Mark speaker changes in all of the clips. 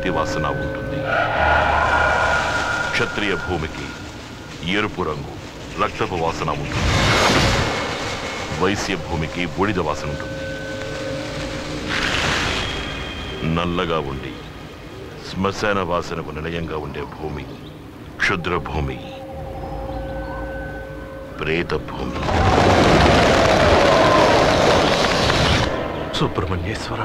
Speaker 1: మట్టి వాసన ఉంటుంది. క్షత్రియ భూమికి ఎరుపు రంగు రక్తపు వాసన ఉంటుంది. వైశ్య భూమికి బూడిద వాసన ఉంటుంది. నల్లగా ఉండి శ్మశాన వాసనకు నిలయంగా ఉండే భూమి క్షుద్ర భూమి, ప్రేత భూమి.
Speaker 2: సుబ్రహ్మణ్యేశ్వర,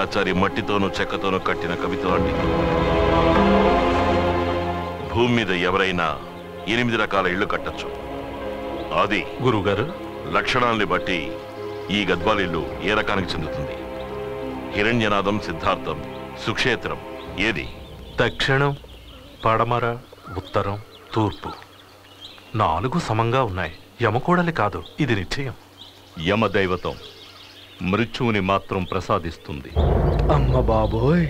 Speaker 2: ఆచారి మట్టితోనూ చెక్కతోనూ కట్టిన కవిత లాంటిది. భూమి మీద ఎవరైనా 8 రకాల ఇళ్లు కట్టచ్చు. అది గురువుగారు,
Speaker 1: లక్షణాల్ని బట్టి ఈ గద్వాల ఇల్లు ఏ రకానికి చెందుతుంది? హిరణ్యనాథం, సిద్ధార్థం, సుక్షేత్రం ఏది?
Speaker 2: దక్షిణం, పడమర, ఉత్తరం, తూర్పు 4 సమంగా ఉన్నాయి. యమకూడలి కాదు, ఇది నిశ్చయం.
Speaker 3: యమదైవతం మృత్యువుని మాత్రం ప్రసాదిస్తుంది.
Speaker 4: అమ్మ బాబోయ్,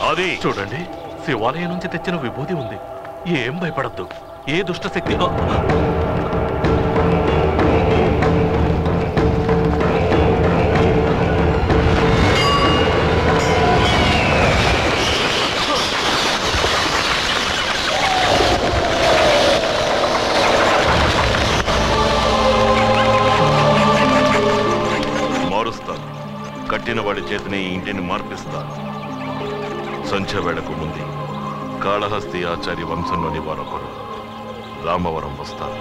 Speaker 1: అది
Speaker 2: చూడండి, శివాలయం నుంచి తెచ్చిన విభూతి ఉంది. ఏం భయపడద్దు. ఏ దుష్టశక్తి
Speaker 1: కట్టిన వాడి చేతిని ఇంటిని మార్పిస్తా. సంధ్య వేళకు ముందు కాళహస్తి ఆచార్య వంశంలోని వారొకరు రామవరం వస్తారు.